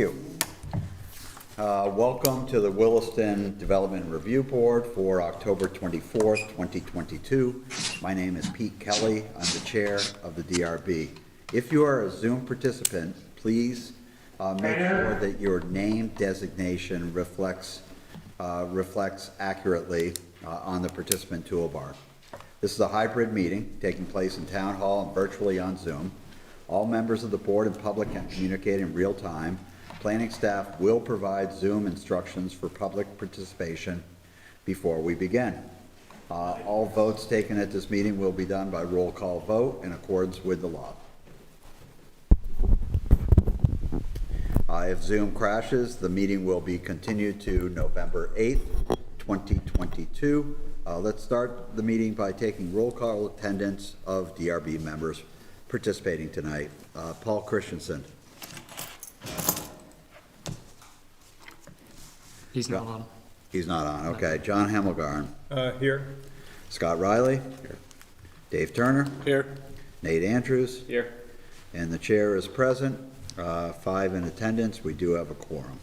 you. Welcome to the Williston Development Review Board for October 24th, 2022. My name is Pete Kelly. I'm the chair of the DRB. If you are a Zoom participant, please make sure that your name designation reflects accurately on the participant toolbar. This is a hybrid meeting taking place in Town Hall and virtually on Zoom. All members of the board and public can communicate in real time. Planning staff will provide Zoom instructions for public participation before we begin. All votes taken at this meeting will be done by roll call vote in accordance with the law. If Zoom crashes, the meeting will be continued to November 8th, 2022. Let's start the meeting by taking roll call attendance of DRB members participating tonight. Paul Christensen. He's not on. He's not on, okay. John Hamelgarn. Here. Scott Riley. Here. Dave Turner. Here. Nate Andrews. Here. And the chair is present. 5 in attendance. We do have a quorum.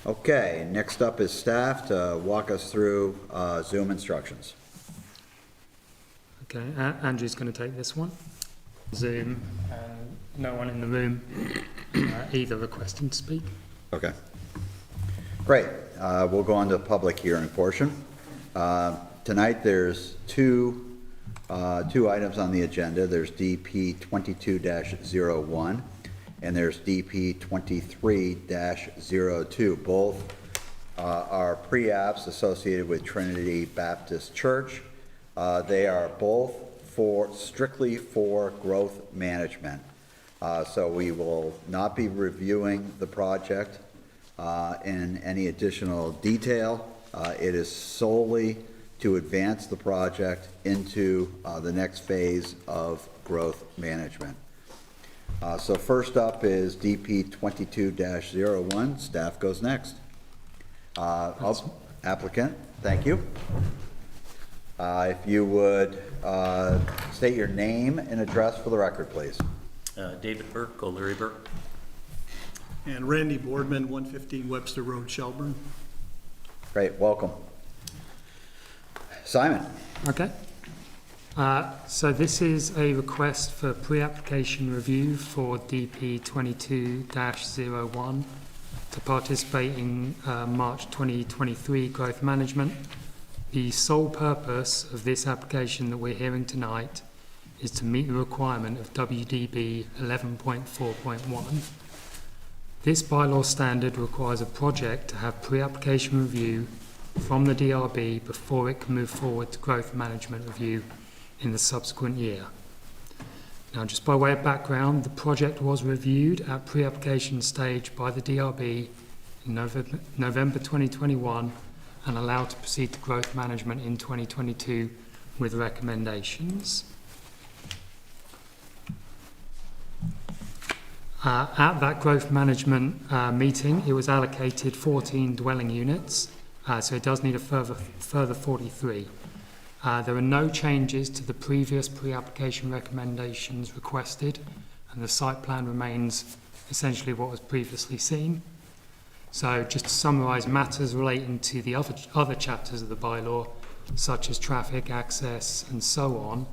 Okay, next up is staff to walk us through Zoom instructions. Okay, Andrew's going to take this one. Zoom, and no one in the room either requesting to speak. Okay. Great. We'll go on to the public hearing portion. Tonight there's two items on the agenda. There's DP 22-01 and there's DP 23-02. Both are pre-apps associated with Trinity Baptist Church. They are both strictly for growth management. So we will not be reviewing the project in any additional detail. It is solely to advance the project into the next phase of growth management. So first up is DP 22-01. Staff goes next. Applicant, thank you. If you would state your name and address for the record, please. David Burke, O'Leary Burke. And Randy Boardman, 115 Webster Road, Shelburne. Great, welcome. Simon. Okay. So this is a request for pre-application review for DP 22-01 to participate in March 2023 growth management. The sole purpose of this application that we're hearing tonight is to meet the requirement of WDB 11.4.1. This bylaw standard requires a project to have pre-application review from the DRB before it can move forward to growth management review in the subsequent year. Now, just by way of background, the project was reviewed at pre-application stage by the DRB in November 2021 and allowed to proceed to growth management in 2022 with recommendations. At that growth management meeting, it was allocated 14 dwelling units, so it does need a further 43. There are no changes to the previous pre-application recommendations requested, and the site plan remains essentially what was previously seen. So just to summarise, matters relating to the other chapters of the bylaw, such as traffic, access and so on,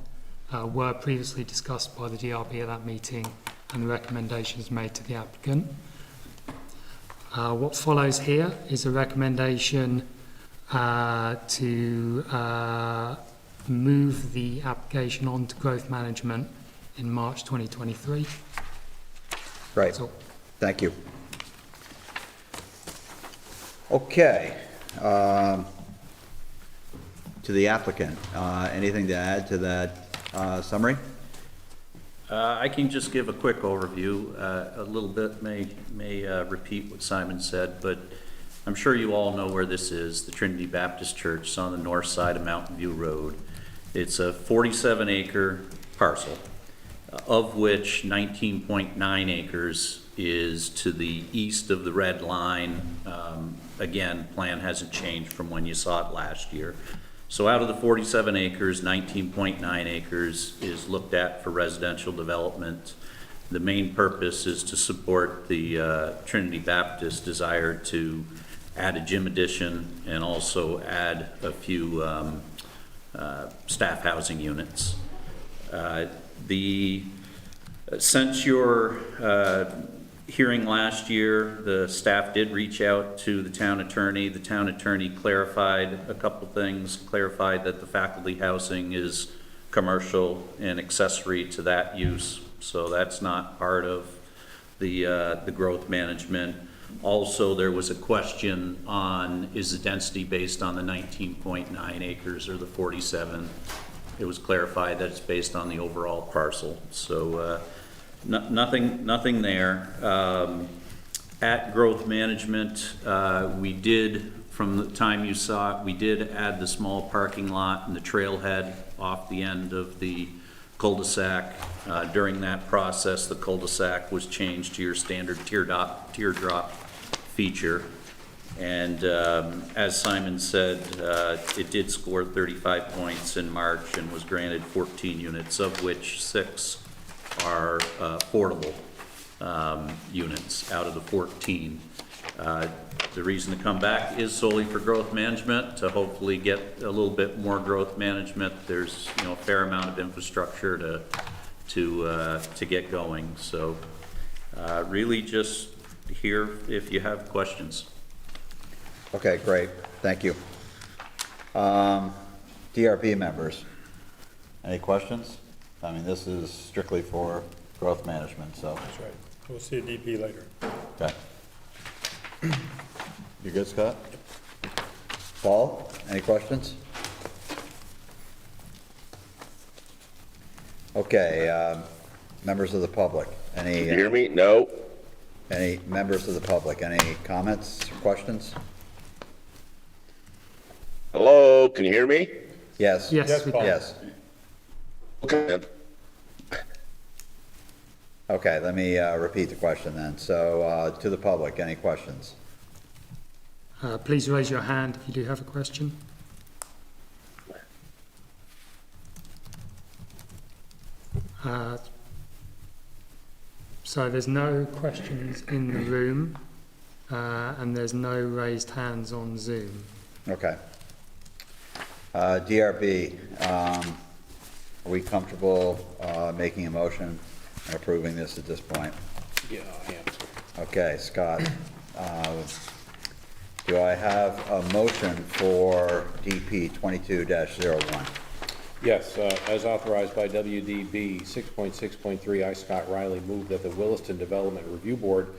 were previously discussed by the DRB at that meeting and the recommendations made to the applicant. What follows here is a recommendation to move the application on to growth management in March 2023. Right. Thank you. Okay. To the applicant, anything to add to that summary? I can just give a quick overview. A little bit may repeat what Simon said, but I'm sure you all know where this is, the Trinity Baptist Church. It's on the north side of Mountain View Road. It's a 47-acre parcel, of which 19.9 acres is to the east of the red line. Again, plan hasn't changed from when you saw it last year. So out of the 47 acres, 19.9 acres is looked at for residential development. The main purpose is to support the Trinity Baptist desire to add a gym addition and also add a few staff housing units. Since your hearing last year, the staff did reach out to the town attorney. The town attorney clarified a couple things, clarified that the faculty housing is commercial and accessory to that use, so that's not part of the growth management. Also, there was a question on, is the density based on the 19.9 acres or the 47? It was clarified that it's based on the overall parcel. So nothing there. At growth management, we did, from the time you saw it, we did add the small parking lot and the trailhead off the end of the cul-de-sac. During that process, the cul-de-sac was changed to your standard teardrop feature. And as Simon said, it did score 35 points in March and was granted 14 units, of which 6 are affordable units out of the 14. The reason to come back is solely for growth management, to hopefully get a little bit more growth management. There's a fair amount of infrastructure to get going. So really just here if you have questions. Okay, great, thank you. DRB members, any questions? I mean, this is strictly for growth management, so. That's right. We'll see a DP later. Okay. You good, Scott? Paul, any questions? Okay, members of the public, any? Can you hear me? No. Any members of the public, any comments, questions? Hello, can you hear me? Yes. Yes, we Paul. can. Yes. Okay. Okay, let me repeat the question then. So, to the public, any questions? Please raise your hand if you do have a question. So there's no questions in the room, and there's no raised hands on Zoom. Okay. DRB, are we comfortable making a motion and approving this at this point? Yeah, I am. Okay, Scott, do I have a motion for DP 22-01? Yes, as authorized by WDB 6.6.3, I, Scott Riley, move that the Williston Development Review Board,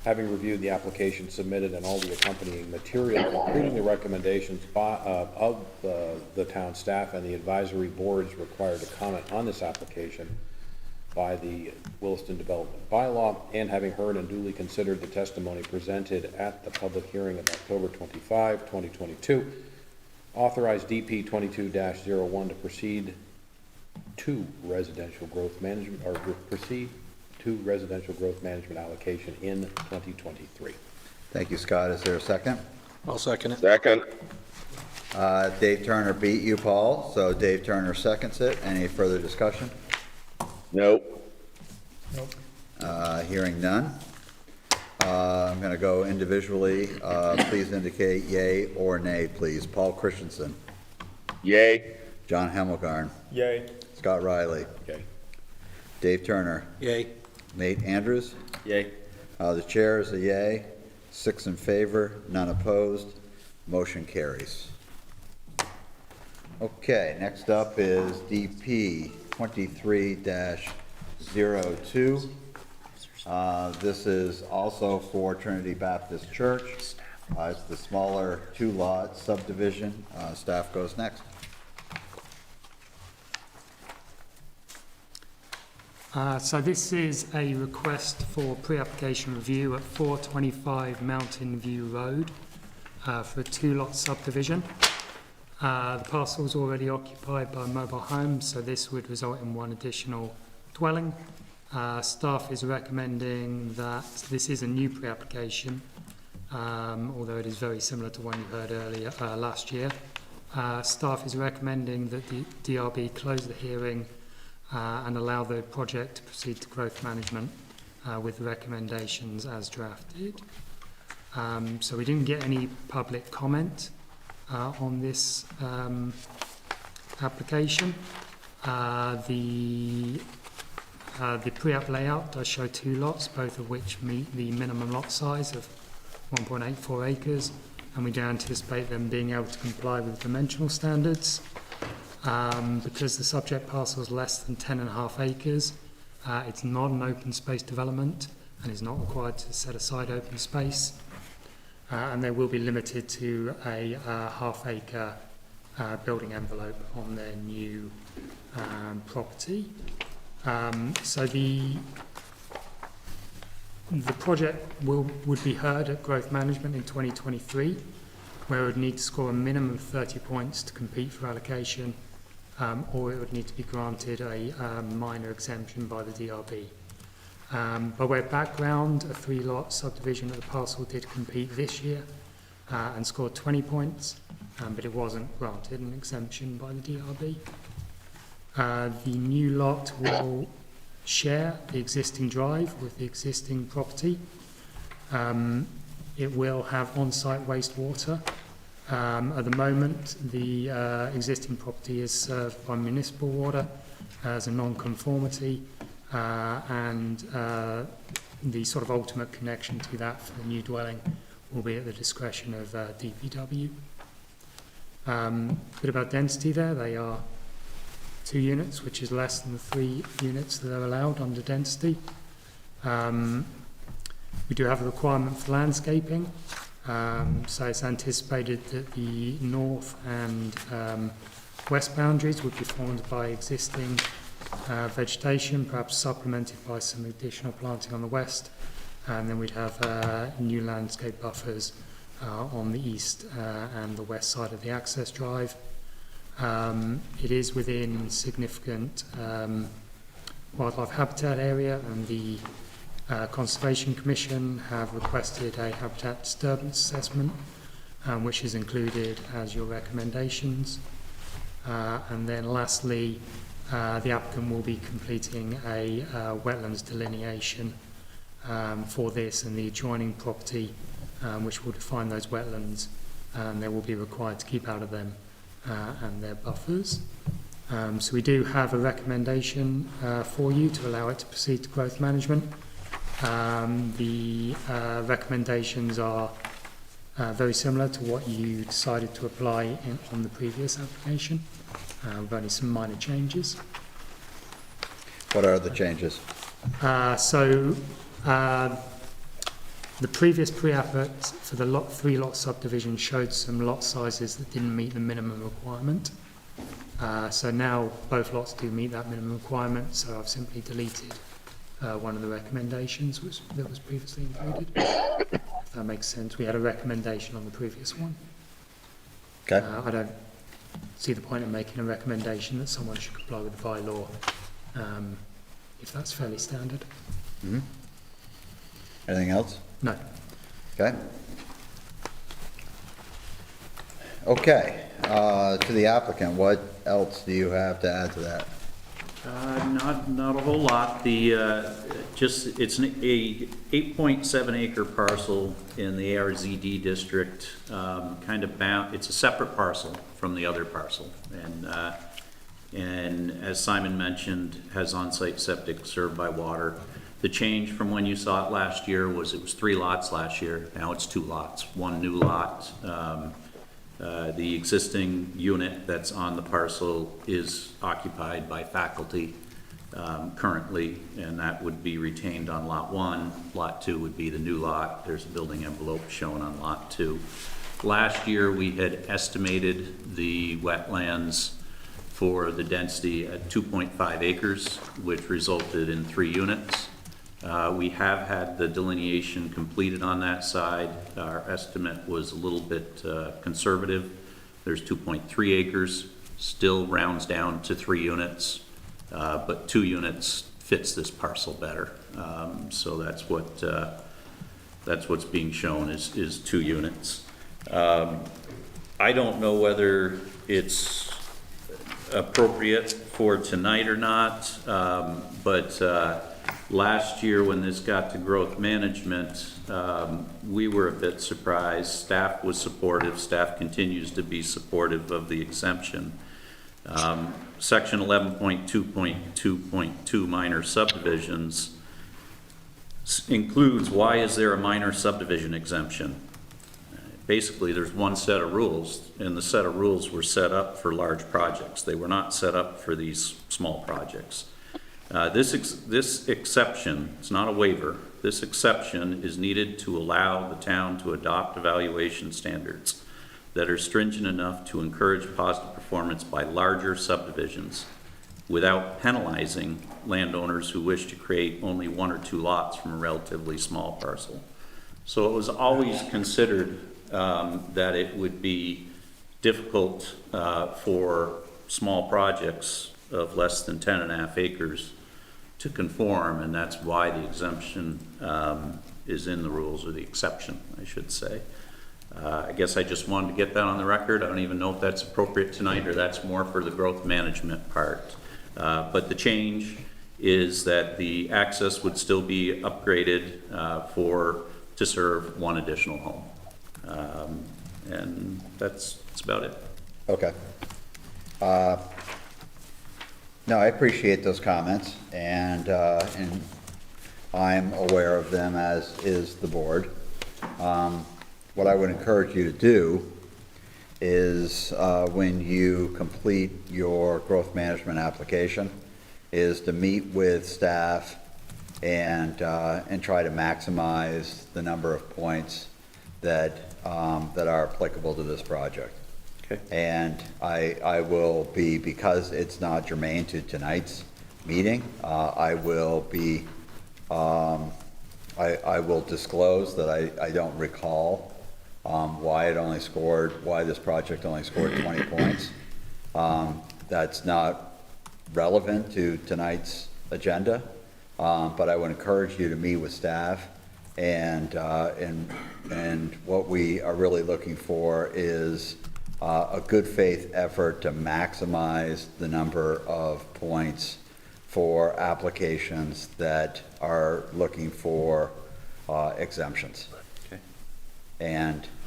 having reviewed the application submitted and all the accompanying materials, including the recommendations of the town staff and the advisory boards required to comment on this application by the Williston Development Bylaw, and having heard and duly considered the testimony presented at the public hearing of October 25, 2022, authorize DP 22-01 to proceed to residential growth management, or proceed to residential growth management allocation in 2023. Thank you, Scott. Is there a second? I'll second it. Second. Dave Turner beat you, Paul, so Dave Turner seconds it. Any further discussion? Nope. Hearing none. I'm going to go individually. Please indicate yay or nay, please. Paul Christensen. Yay. John Hemmelgarn. Yay. Scott Riley. Okay. Dave Turner. Yay. Nate Andrews. Yay. The chair is a yay. 6 in favor, none opposed. Motion carries. Okay, next up is DP 23-02. This is also for Trinity Baptist Church. It's the smaller 2-lot subdivision. Staff goes next. So this is a request for pre-application review at 425 Mountain View Road for a 2-lot subdivision. The parcel is already occupied by mobile homes, so this would result in 1 additional dwelling. Staff is recommending that this is a new pre-application, although it is very similar to one you heard earlier last year. Staff is recommending that the DRB close the hearing and allow the project to proceed to growth management with recommendations as drafted. So we didn't get any public comment on this application. The pre-app layout does show 2 lots, both of which meet the minimum lot size of 1.84 acres, and we do anticipate them being able to comply with dimensional standards. Because the subject parcel is less than 10.5 acres, it's not an open space development and is not required to set aside open space. And they will be limited to a half-acre building envelope on their new property. So the project would be heard at growth management in 2023, where it would need to score a minimum of 30 points to compete for allocation, or it would need to be granted a minor exemption by the DRB. By way of background, a 3-lot subdivision of the parcel did compete this year and scored 20 points, but it wasn't granted an exemption by the DRB. The new lot will share the existing drive with the existing property. It will have on-site wastewater. At the moment, the existing property is served by municipal water as a non-conformity, and the sort of ultimate connection to that for the new dwelling will be at the discretion of DPW. Bit about density there, they are 2 units, which is less than the 3 units that are allowed under density. We do have a requirement for landscaping, so it's anticipated that the north and west boundaries would be formed by existing vegetation, perhaps supplemented by some additional planting on the west, and then we'd have new landscape buffers on the east and the west side of the access drive. It is within significant wildlife habitat area, and the Conservation Commission have requested a habitat disturbance assessment, which is included as your recommendations. And then lastly, the applicant will be completing a wetlands delineation for this and the adjoining property, which will define those wetlands, and they will be required to keep out of them and their buffers. So we do have a recommendation for you to allow it to proceed to growth management. The recommendations are very similar to what you decided to apply on the previous application, with only some minor changes. What are the changes? The previous pre-app for the 3-lot subdivision showed some lot sizes that didn't meet the minimum requirement. So now both lots do meet that minimum requirement, so I've simply deleted one of the recommendations that was previously included. If that makes sense. We had a recommendation on the previous one. Okay. I don't see the point in making a recommendation that someone should comply with the bylaw, if that's fairly standard. Mm-hmm. Anything else? No. Okay. Okay, to the applicant, what else do you have to add to that? Not a whole lot. It's an 8.7 acre parcel in the ARZD district, it's a separate parcel from the other parcel. And as Simon mentioned, has on-site septic served by water. The change from when you saw it last year was it was 3 lots last year. Now it's 2 lots, 1 new lot. The existing unit that's on the parcel is occupied by faculty currently, and that would be retained on lot 1. Lot 2 would be the new lot. There's a building envelope shown on lot 2. Last year we had estimated the wetlands for the density at 2.5 acres, which resulted in 3 units. We have had the delineation completed on that side. Our estimate was a little bit conservative. There's 2.3 acres, still rounds down to 3 units, but 2 units fits this parcel better. So that's what's being shown is 2 units. I don't know whether it's appropriate for tonight or not, but last year when this got to growth management, we were a bit surprised. Staff was supportive. Staff continues to be supportive of the exemption. Section 11.2.2.2 minor subdivisions includes why is there a minor subdivision exemption. Basically, there's one set of rules, and the set of rules were set up for large projects. They were not set up for these small projects. This exception, it's not a waiver, this exception is needed to allow the town to adopt evaluation standards that are stringent enough to encourage positive performance by larger subdivisions without penalizing landowners who wish to create only 1 or 2 lots from a relatively small parcel. So it was always considered that it would be difficult for small projects of less than 10.5 acres to conform, and that's why the exemption is in the rules, or the exception, I should say. I guess I just wanted to get that on the record. I don't even know if that's appropriate tonight or that's more for the growth management part. But the change is that the access would still be upgraded to serve 1 additional home. And that's about it. Okay. No, I appreciate those comments, and I'm aware of them, as is the board. What I would encourage you to do is, when you complete your growth management application, is to meet with staff and try to maximize the number of points that are applicable to this project. Okay. And I will be, because it's not germane to tonight's meeting, I will disclose that I don't recall why this project only scored 20 points. That's not relevant to tonight's agenda, but I would encourage you to meet with staff, and what we are really looking for is a good faith effort to maximize the number of points for applications that are looking for exemptions. Okay.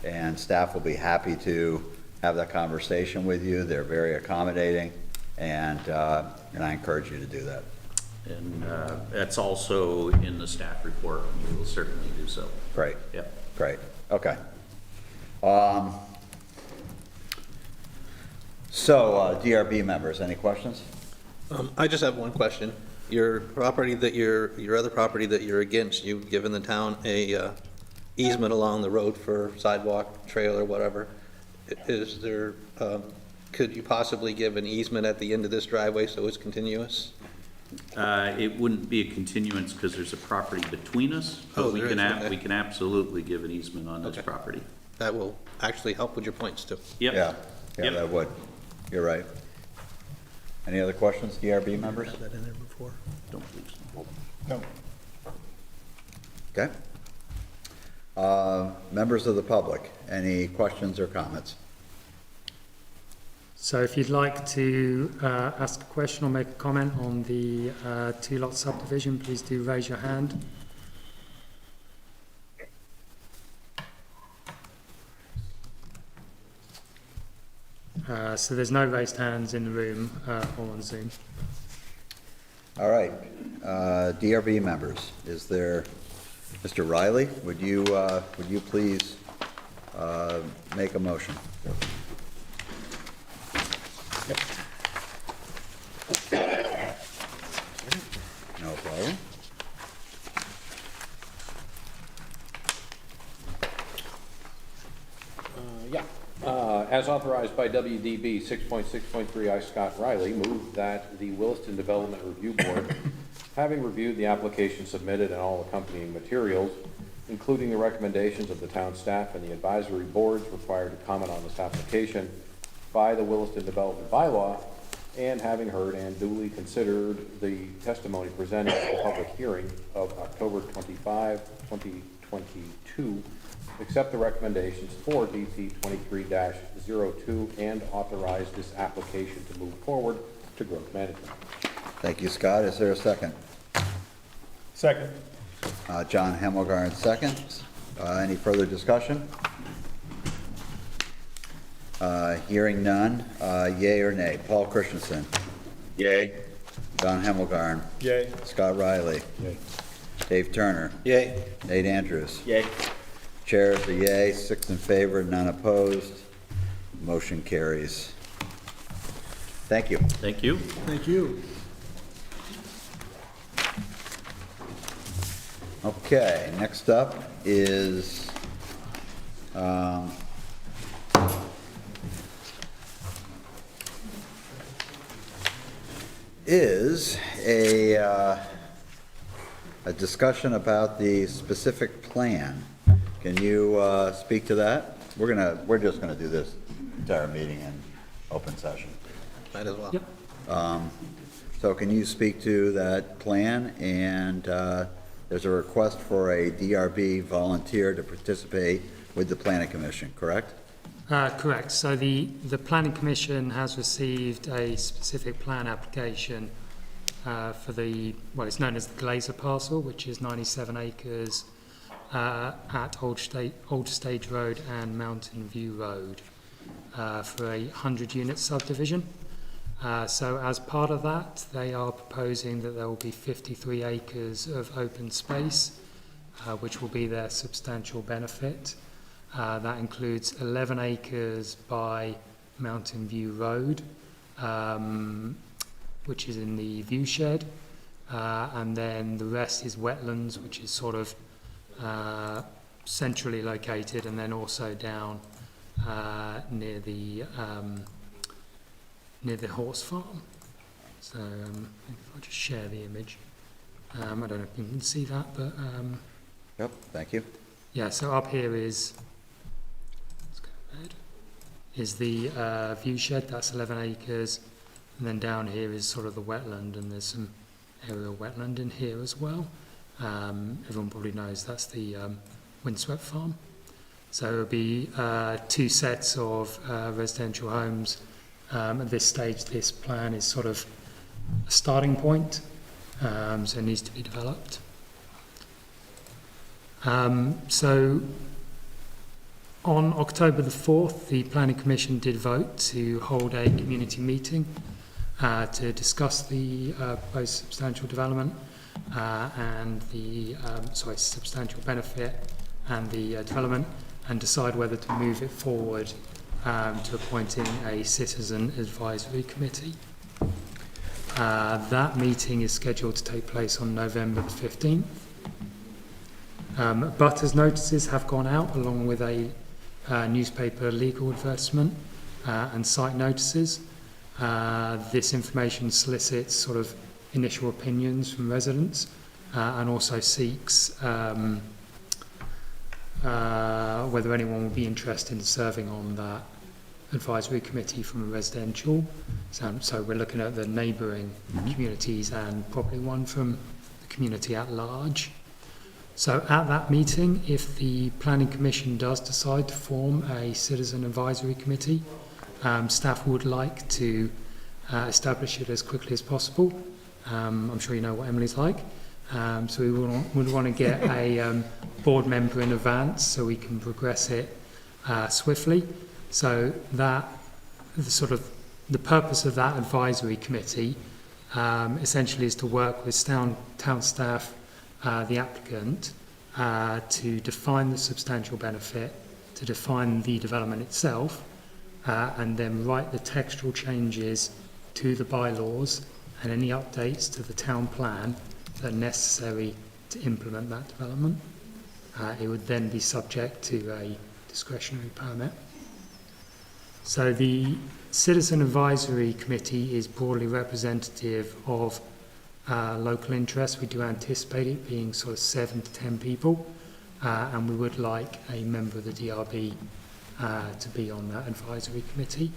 And staff will be happy to have that conversation with you. They're very accommodating, and I encourage you to do that. And that's also in the staff report. We will certainly do so. Great. Yep. Great. Okay. So, DRB members, any questions? I just have one question. Your property that your other property that you're against, you've given the town a easement along the road for sidewalk, trail, or whatever. Is there, could you possibly give an easement at the end of this driveway so it's continuous? It wouldn't be a continuance because there's a property between us, but Oh, we there can is, okay. we can absolutely give an easement on this Okay. property. That will actually help with your points too. Yep. Yeah, Yep. that would. You're right. Any other questions, DRB members? Had that in there before. Don't believe so. No. Okay. Members of the public, any questions or comments? So if you'd like to ask a question or make a comment on the 2-lot subdivision, please do raise your hand. So there's no raised hands in the room or on Zoom. All right, DRB members, is there, Mr. Riley, would you please make a motion? No problem. As authorized by WDB 6.6.3, I, Scott Riley, move that the Williston Development Review Board, having reviewed the application submitted and all accompanying materials, including the recommendations of the town staff and the advisory boards required to comment on this application by the Williston Development Bylaw, and having heard and duly considered the testimony presented at the public hearing of October 25, 2022, accept the recommendations for DP 23-02 and authorize this application to move forward to growth management. Thank you, Scott. Is there a second? Second. John Hemmelgarn seconds. Any further discussion? Hearing none, yay or nay? Paul Christensen, Yay. John Hemmelgarn, Yay. Scott Riley, Dave Turner, Yay. Nate Andrews. Yay. Chair is a yay, 6 in favor, none opposed. Motion carries. Thank you. Thank you. Thank you. Okay, next up is, a discussion about the specific plan. Can you speak to that? We're just gonna do this entire meeting in open session. Might as well. Yep. So can you speak to that plan? And there's a request for a DRB volunteer to participate with the planning commission, correct? Correct. So the Planning Commission has received a specific plan application for it's known as the Glaser parcel, which is 97 acres at Old Stage Road and Mountain View Road for a 100-unit subdivision. So as part of that, they are proposing that there will be 53 acres of open space, which will be their substantial benefit. That includes 11 acres by Mountain View Road, which is in the view shed, and then the rest is wetlands, which is sort of centrally located, and then also down near the horse farm. So I'll just share the image. I don't know if you can see that, but Yep, thank you. yeah, so up here is the view shed, that's 11 acres, and then down here is sort of the wetland, and there's some aerial wetland in here as well. Everyone probably knows that's the windswept farm. So it'll be 2 sets of residential homes. At this stage, this plan is sort of a starting point, so it needs to be developed. So on October the 4th, the Planning Commission did vote to hold a community meeting to discuss the proposed substantial development and the substantial benefit and the development, and decide whether to move it forward to appointing a citizen advisory committee. That meeting is scheduled to take place on November the 15th. Butters notices have gone out along with a newspaper legal advertisement and site notices. This information solicits sort of initial opinions from residents and also seeks whether anyone will be interested in serving on that advisory committee from a residential. So we're looking at the neighbouring communities and probably one from the community at large. So at that meeting, if the Planning Commission does decide to form a citizen advisory committee, staff would like to establish it as quickly as possible. I'm sure you know what Emily's like. So we would want to get a board member in advance so we can progress it swiftly. So that the purpose of that advisory committee essentially is to work with town staff, the applicant, to define the substantial benefit, to define the development itself, and then write the textual changes to the bylaws and any updates to the town plan that are necessary to implement that development. It would then be subject to a discretionary permit. So the Citizen Advisory Committee is broadly representative of local interests. We do anticipate it being sort of 7 to 10 people, and we would like a member of the DRB to be on that advisory committee.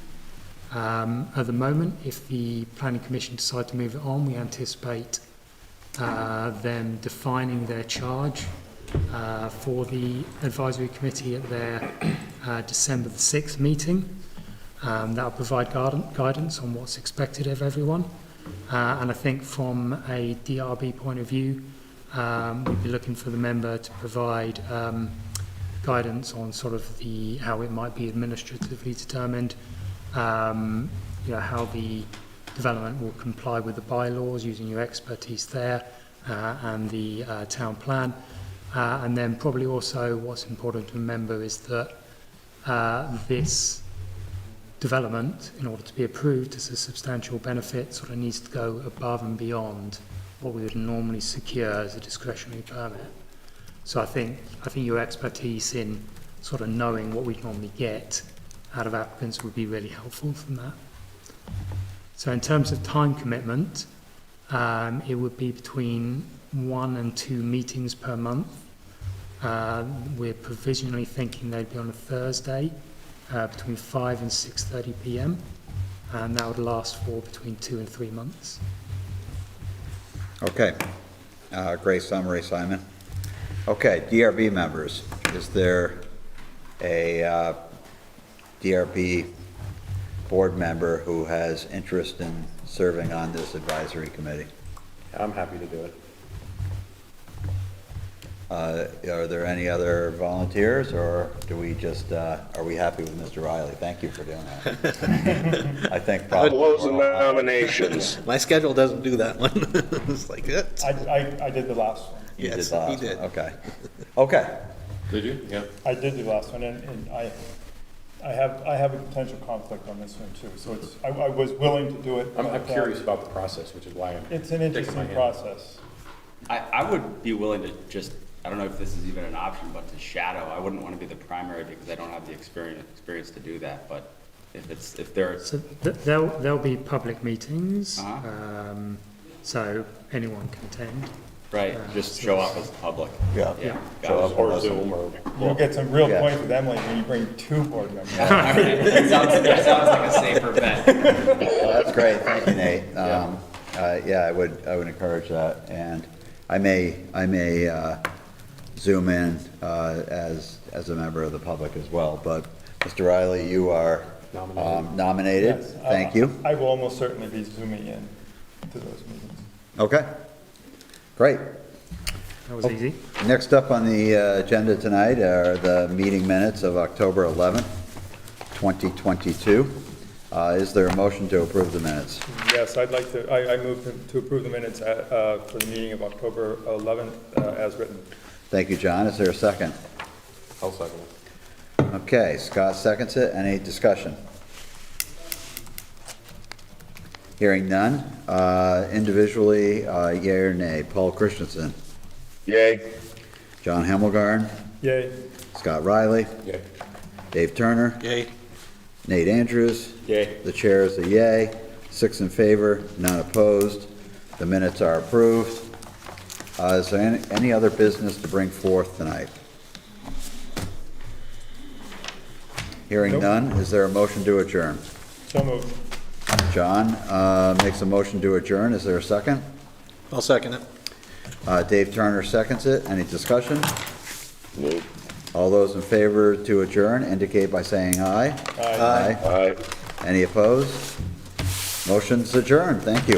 At the moment, if the Planning Commission decide to move it on, we anticipate them defining their charge for the advisory committee at their December the 6th meeting. That will provide guidance on what's expected of everyone. And I think from a DRB point of view, we'd be looking for the member to provide guidance on sort of how it might be administratively determined, how the development will comply with the bylaws using your expertise there, and the town plan. And then probably also what's important to remember is that this development, in order to be approved as a substantial benefit, sort of needs to go above and beyond what we would normally secure as a discretionary permit. So I think your expertise in sort of knowing what we normally get out of applicants would be really helpful from that. So in terms of time commitment, it would be between 1 and 2 meetings per month. We're provisionally thinking they'd be on a Thursday, between 5 and 6:30 p.m. and that would last for between 2 and 3 months. Okay. Great summary, Simon. Okay, DRB members, is there a DRB board member who has interest in serving on this advisory committee? I'm happy to do it. Are there any other volunteers, or do we just, are we happy with Mr. Riley? Thank you for doing that. I think probably. Closing nominations. My schedule doesn't do that one. It's like, it. I did the last one. You did Yes, the he last did. one. Okay. Okay. Did you? Yeah. I did the last one, and I have a potential conflict on this one too, so I was willing to do it. I'm but, curious about the process, which is why I'm. It's an taking my interesting hand. process. I would be willing to just, I don't know if this is even an option, but to shadow. I wouldn't want to be the primary because I don't have the experience to do that, but if there's, So there'll be public meetings, Uh-huh. so anyone can attend. right, just show up as public. Yeah. Yeah. Show got up it. Or Zoom or. You'll get some real Yeah. points with Emily when you bring 2 board members. That sounds like a safer bet. That's great. Thank you, Nate. Yeah, I would encourage that, and I may zoom in as a member of the public as well. But Mr. Riley, you are nominated. Yes, Thank you. I will almost certainly be zooming in to those meetings. Okay. Great. That was easy. Next up on the agenda tonight are the meeting minutes of October 11th, 2022. Is there a motion to approve the minutes? Yes, I'd like to, I move to approve the minutes for the meeting of October 11th as written. Thank you, John. Is there a second? I'll second it. Okay, Scott seconds it. Any discussion? Hearing none. Individually, yea or nay? Paul Christensen, Yay. John Hemmelgarn, Yay. Scott Riley, Yeah. Dave Turner, Yay. Nate Andrews. Yay. The chair is a yay. 6 in favor, none opposed. The minutes are approved. Is there any other business to bring forth tonight? Hearing Nope. none, is there a motion to adjourn? So moved. John makes a motion to adjourn. Is there a second? I'll second it. Dave Turner seconds it. Any discussion? Nope. All those in favor to adjourn indicate by saying aye. Aye. Aye. Any opposed? Motion's adjourned. Thank you.